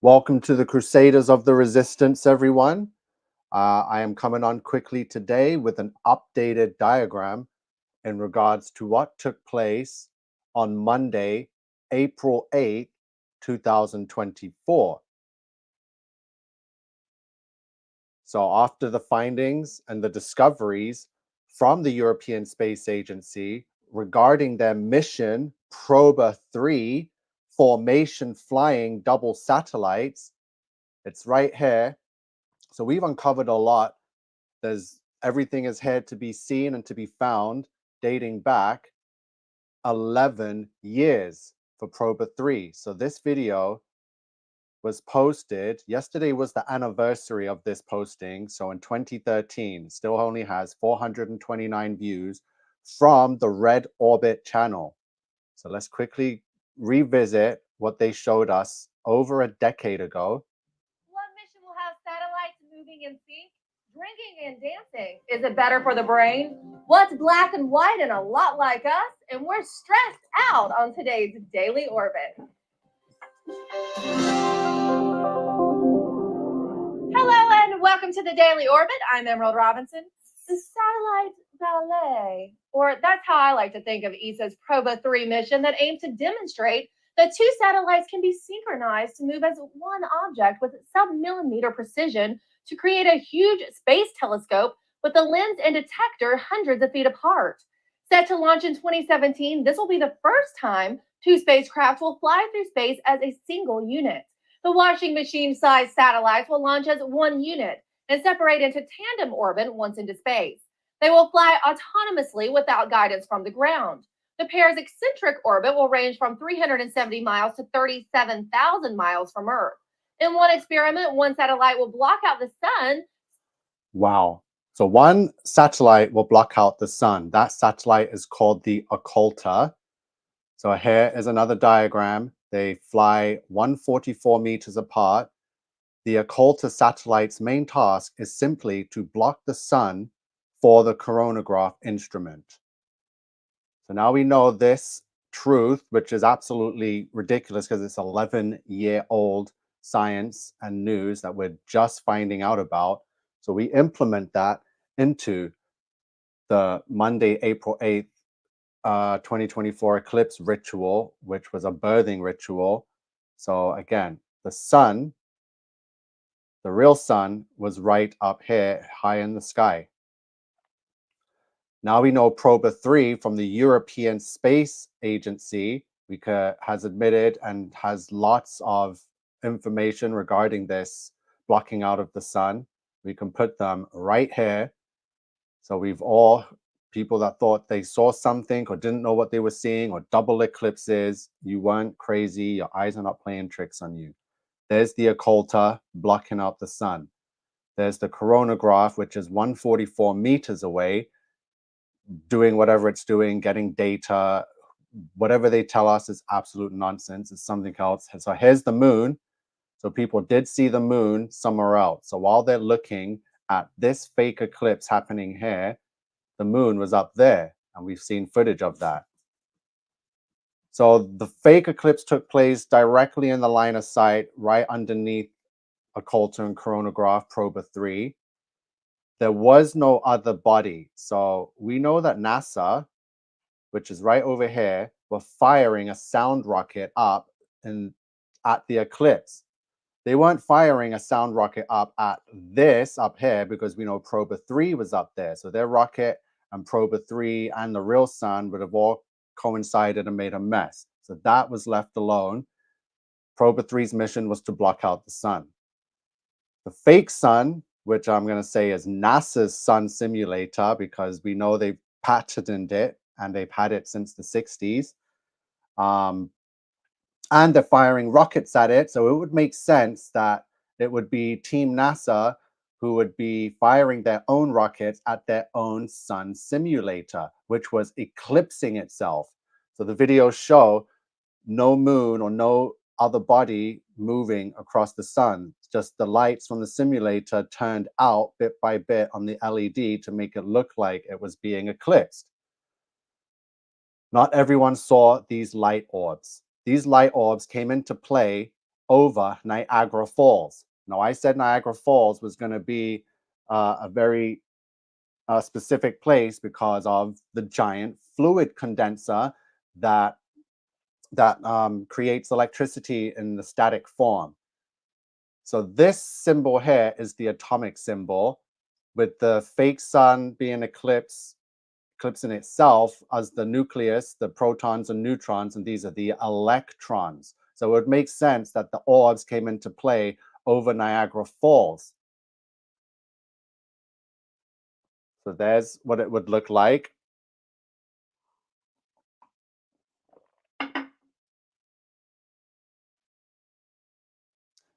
Welcome to the Crusaders of the Resistance, everyone. I am coming on quickly today with an updated diagram in regards to what took place on Monday, April 8th, 2024. So after the findings and the discoveries from the European Space Agency regarding their mission Proba-3 formation flying double satellites, it's right here. So we've uncovered a lot. There's everything is here to be seen and to be found, dating back 11 years for Proba-3. So this video was posted. Yesterday was the anniversary of this posting. So in 2013, still only has 429 views from the Red Orbit channel. So let's quickly revisit what they showed us over a decade ago. One mission will have satellites moving in sync, drinking and dancing. Is it better for the brain? What's black and white and a lot like us? And we're stressed out on today's Daily Orbit. Hello and welcome to the Daily Orbit. I'm Emerald Robinson. The satellite ballet, or that's how I like to think of ESA's Proba-3 mission that aims to demonstrate that two satellites can be synchronized to move as one object with sub-millimeter precision to create a huge space telescope with a lens and detector hundreds of feet apart. Set to launch in 2017, this will be the first time two spacecraft will fly through space as a single unit. The washing machine-sized satellites will launch as one unit and separate into tandem orbit once into space. They will fly autonomously without guidance from the ground. The pair's eccentric orbit will range from 370 miles to 37,000 miles from Earth. In one experiment, one satellite will block out the sun. Wow. So one satellite will block out the sun. That satellite is called the occulter. So here is another diagram. They fly 144 meters apart. The occulter satellite's main task is simply to block the sun for the coronagraph instrument. So now we know this truth, which is absolutely ridiculous because it's 11-year-old science and news that we're just finding out about. So we implement that into the Monday, April 8th, 2024 eclipse ritual, which was a birthing ritual. So again, the sun, the real sun, was right up here, high in the sky. Now we know Proba-3 from the European Space Agency has admitted and has lots of information regarding this blocking out of the sun. We can put them right here. So we've all, people that thought they saw something or didn't know what they were seeing, or double eclipses, you weren't crazy. Your eyes are not playing tricks on you. There's the occulter blocking out the sun. There's the coronagraph, which is 144 meters away, doing whatever it's doing, getting data. Whatever they tell us is absolute nonsense. It's something else. So here's the moon. So people did see the moon somewhere else. So while they're looking at this fake eclipse happening here, the moon was up there, and we've seen footage of that. So the fake eclipse took place directly in the line of sight, right underneath occulter and coronagraph Proba-3. There was no other body. So we know that NASA, which is right over here, were firing a sound rocket up at the eclipse. They weren't firing a sound rocket up at this up here because we know Proba-3 was up there. So their rocket and Proba-3 and the real sun would have all coincided and made a mess. So that was left alone. Proba-3's mission was to block out the sun. The fake sun, which I'm going to say is NASA's sun simulator, because we know they've patented it and they've had it since the 60s. And they're firing rockets at it. So it would make sense that it would be Team NASA who would be firing their own rockets at their own sun simulator, which was eclipsing itself. So the videos show no moon or no other body moving across the sun. Just the lights from the simulator turned out bit by bit on the LED to make it look like it was being eclipsed. Not everyone saw these light orbs. These light orbs came into play over Niagara Falls. Now, I said Niagara Falls was going to be a very specific place because of the giant fluid condenser that creates electricity in the static form. So this symbol here is the atomic symbol, with the fake sun being eclipsing itself as the nucleus, the protons and neutrons, and these are the electrons. So it would make sense that the orbs came into play over Niagara Falls. So there's what it would look like.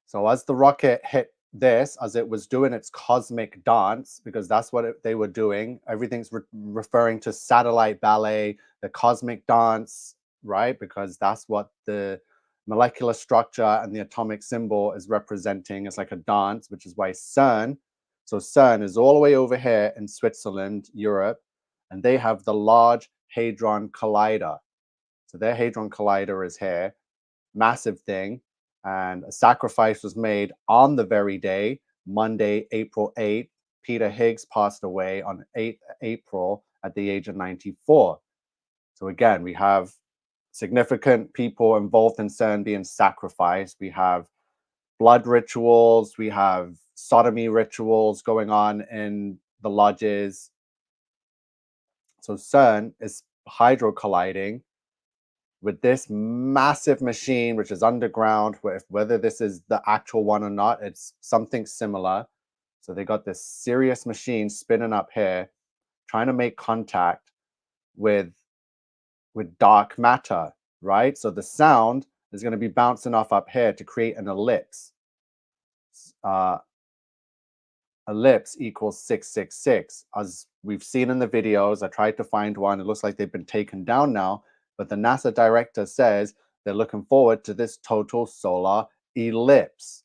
So as the rocket hit this, as it was doing its cosmic dance, because that's what they were doing, everything's referring to satellite ballet, the cosmic dance, right? Because that's what the molecular structure and the atomic symbol is representing. It's like a dance, which is why CERN. So CERN is all the way over here in Switzerland, Europe, and they have the Large Hadron Collider. So their Hadron Collider is here, massive thing. And a sacrifice was made on the very day, Monday, April 8th. Peter Higgs passed away on 8th April at the age of 94. So again, we have significant people involved in CERN being sacrificed. We have blood rituals. We have sodomy rituals going on in the lodges. So CERN is hydrocolliding with this massive machine, which is underground. Whether this is the actual one or not, it's something similar. So they got this serious machine spinning up here, trying to make contact with dark matter, right? So the sound is going to be bouncing off up here to create an ellipse. Ellipse equals 666. As we've seen in the videos, I tried to find one. It looks like they've been taken down now, but the NASA director says they're looking forward to this total solar ellipse.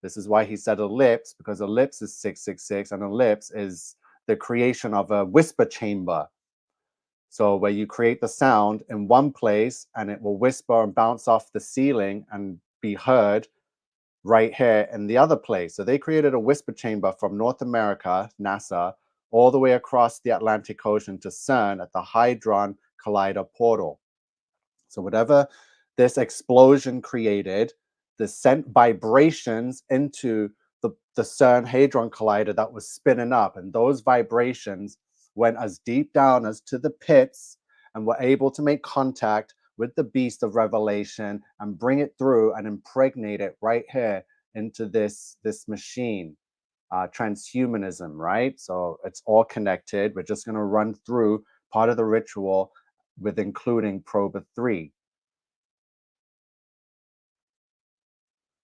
This is why he said ellipse, because ellipse is 666, and ellipse is the creation of a whisper chamber. So where you create the sound in one place and it will whisper and bounce off the ceiling and be heard right here in the other place. So they created a whisper chamber from North America, NASA, all the way across the Atlantic Ocean to CERN at the Hadron Collider portal. So whatever this explosion created, this sent vibrations into the CERN Hadron Collider that was spinning up. And those vibrations went as deep down as to the pits and were able to make contact with the beast of Revelation and bring it through and impregnate it right here into this machine. Transhumanism, right? So it's all connected. We're just going to run through part of the ritual with including Proba-3.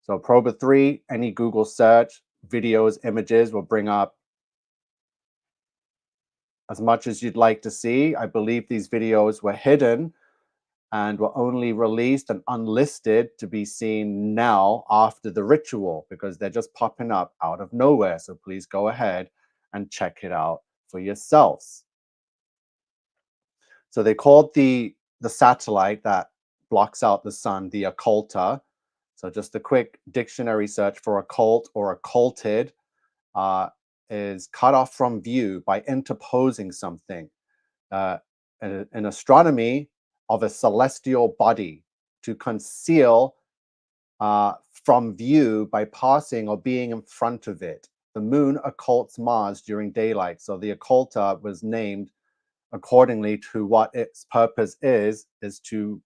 So Proba-3, any Google search, videos, images will bring up as much as you'd like to see. I believe these videos were hidden and were only released and unlisted to be seen now after the ritual, because they're just popping up out of nowhere. So please go ahead and check it out for yourselves. So they called the satellite that blocks out the sun the occulter. So just a quick dictionary search for occult or occulted is cut off from view by interposing something. In astronomy, of a celestial body, to conceal from view by passing or being in front of it. The moon occults Mars during daylight. So the occulter was named accordingly to what its purpose is to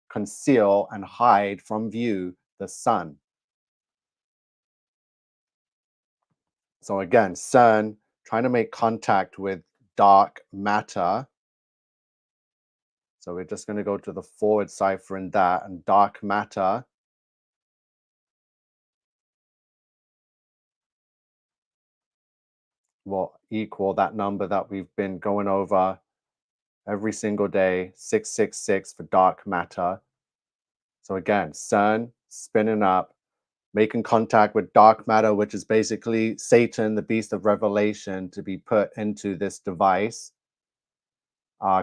conceal and hide from view the sun. So again, CERN trying to make contact with dark matter. So we're just going to go to the forward cipher in that, and dark matter will equal that number that we've been going over every single day, 666 for dark matter. So again, CERN spinning up, making contact with dark matter, which is basically Satan, the beast of Revelation, to be put into this device.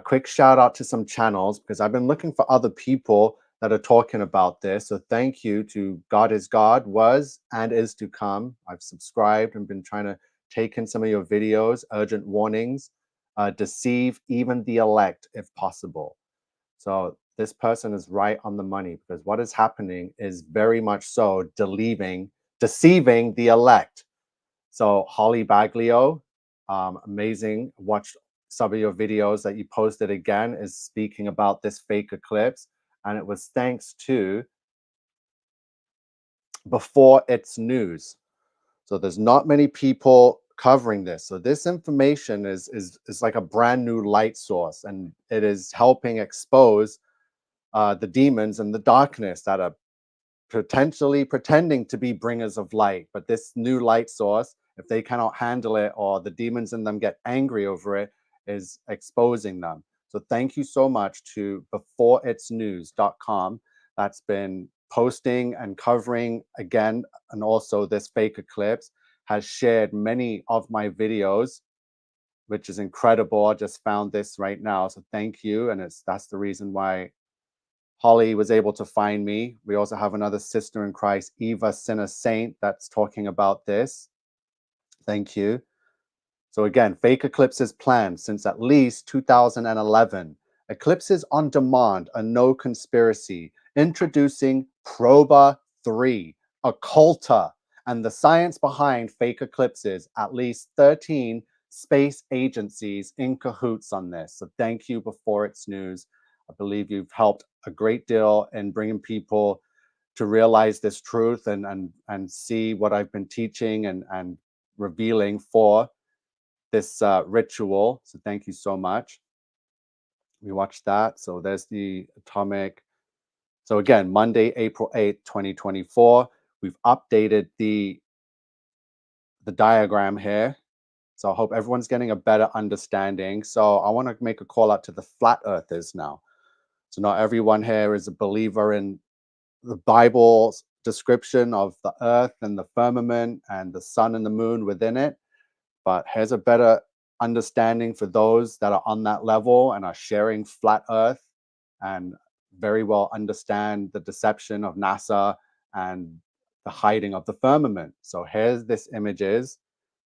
Quick shout out to some channels, because I've been looking for other people that are talking about this. So thank you to God is God, was and is to come. I've subscribed and been trying to take in some of your videos, urgent warnings, deceive even the elect if possible. So this person is right on the money, because what is happening is very much so deceiving the elect. So Holly Baglio, amazing. Watched some of your videos that you posted again, is speaking about this fake eclipse. And it was thanks to Before It's News. So there's not many people covering this. So this information is like a brand new light source, and it is helping expose the demons and the darkness that are potentially pretending to be bringers of light. But this new light source, if they cannot handle it or the demons in them get angry over it, is exposing them. So thank you so much to beforeitsnews.com that's been posting and covering again, and also this fake eclipse, has shared many of my videos, which is incredible. I just found this right now, so thank you. And that's the reason why Holly was able to find me. We also have another sister in Christ, Eva Sinner Saint, that's talking about this. Thank you. So again, fake eclipses planned since at least 2011. Eclipses on demand, a no conspiracy. Introducing Proba-3, occulta, and the science behind fake eclipses. At least 13 space agencies in cahoots on this. So thank you, Before It's News. I believe you've helped a great deal in bringing people to realize this truth and see what I've been teaching and revealing for this ritual. So thank you so much. We watched that. So there's the atomic. So again, Monday, April 8th, 2024. We've updated the diagram here. So I hope everyone's getting a better understanding. So I want to make a call out to the flat earthers now. So not everyone here is a believer in the Bible's description of the earth and the firmament and the sun and the moon within it. But here's a better understanding for those that are on that level and are sharing flat earth and very well understand the deception of NASA and the hiding of the firmament. So here's this images.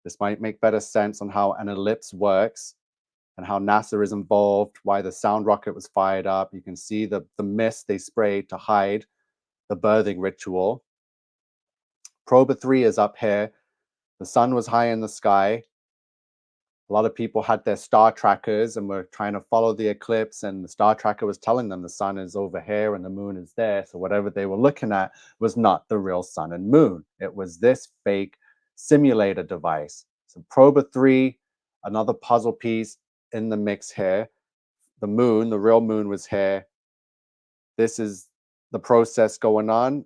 This might make better sense on how an ellipse works and how NASA is involved, why the sound rocket was fired up. You can see the mist they sprayed to hide the birthing ritual. Proba-3 is up here. The sun was high in the sky. A lot of people had their star trackers and were trying to follow the eclipse, and the star tracker was telling them the sun is over here and the moon is there. So whatever they were looking at was not the real sun and moon. It was this fake simulator device. So Proba-3, another puzzle piece in the mix here. The moon, the real moon, was here. This is the process going on.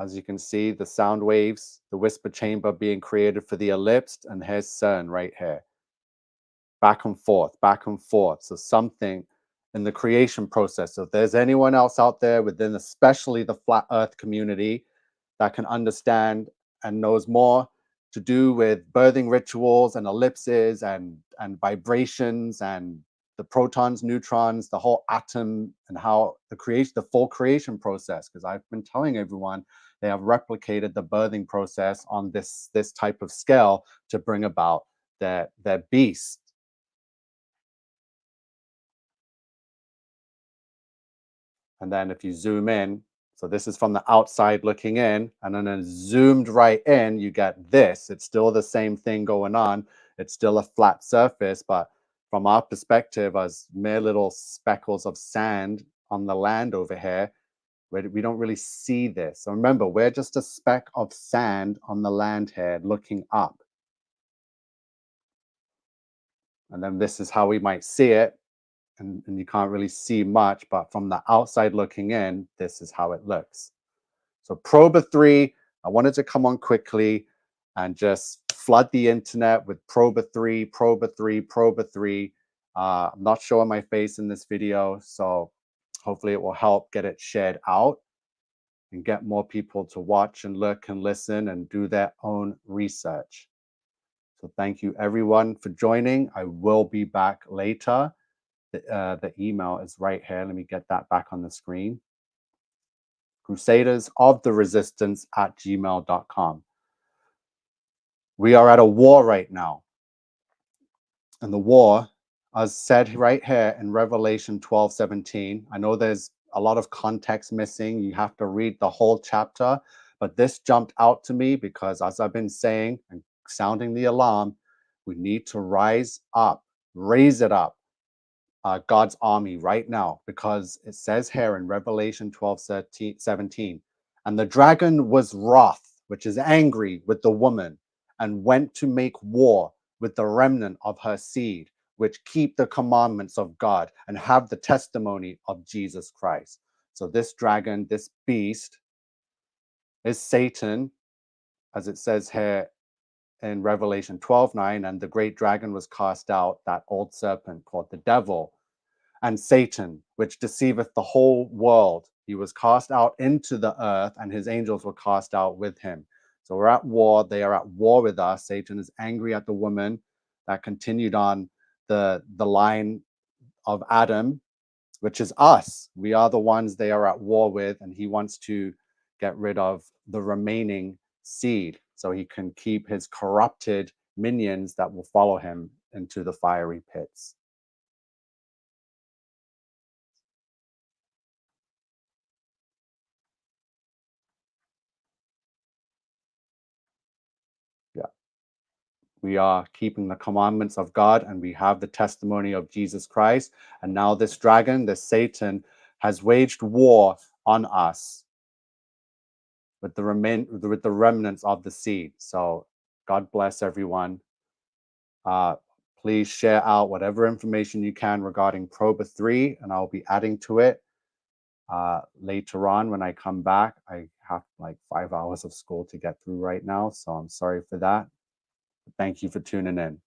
As you can see, the sound waves, the whisper chamber being created for the ellipse, and here's CERN right here. Back and forth, back and forth. So something in the creation process. So if there's anyone else out there within, especially the flat earth community, that can understand and knows more to do with birthing rituals and ellipses and vibrations and the protons, neutrons, the whole atom, and how the full creation process, because I've been telling everyone they have replicated the birthing process on this type of scale to bring about their beast. And then if you zoom in, so this is from the outside looking in, and then zoomed right in, you get this. It's still the same thing going on. It's still a flat surface, but from our perspective as mere little speckles of sand on the land over here, we don't really see this. So remember, we're just a speck of sand on the land here looking up. And then this is how we might see it. And you can't really see much, but from the outside looking in, this is how it looks. So Proba-3, I wanted to come on quickly and just flood the internet with Proba-3, Proba-3, Proba-3. I'm not showing my face in this video, so hopefully it will help get it shared out and get more people to watch and look and listen and do their own research. So thank you everyone for joining. I will be back later. The email is right here. Let me get that back on the screen. crusadersoftheresistance@gmail.com. We are at a war right now. And the war, as said right here in Revelation 12:17, I know there's a lot of context missing. You have to read the whole chapter, but this jumped out to me because, as I've been saying and sounding the alarm, we need to rise up, raise it up, God's army right now, because it says here in Revelation 12:17, and the dragon was wroth, which is angry with the woman, and went to make war with the remnant of her seed, which keep the commandments of God and have the testimony of Jesus Christ. So this dragon, this beast, is Satan, as it says here in Revelation 12:9, and the great dragon was cast out, that old serpent called the devil, and Satan, which deceiveth the whole world. He was cast out into the earth, and his angels were cast out with him. So we're at war. They are at war with us. Satan is angry at the woman that continued on the line of Adam, which is us. We are the ones they are at war with, and he wants to get rid of the remaining seed so he can keep his corrupted minions that will follow him into the fiery pits. Yeah. We are keeping the commandments of God, and we have the testimony of Jesus Christ. And now this dragon, this Satan, has waged war on us with the remnants of the seed. So God bless everyone. Please share out whatever information you can regarding Proba-3, and I'll be adding to it later on when I come back. I have like 5 hours of school to get through right now, so I'm sorry for that. Thank you for tuning in.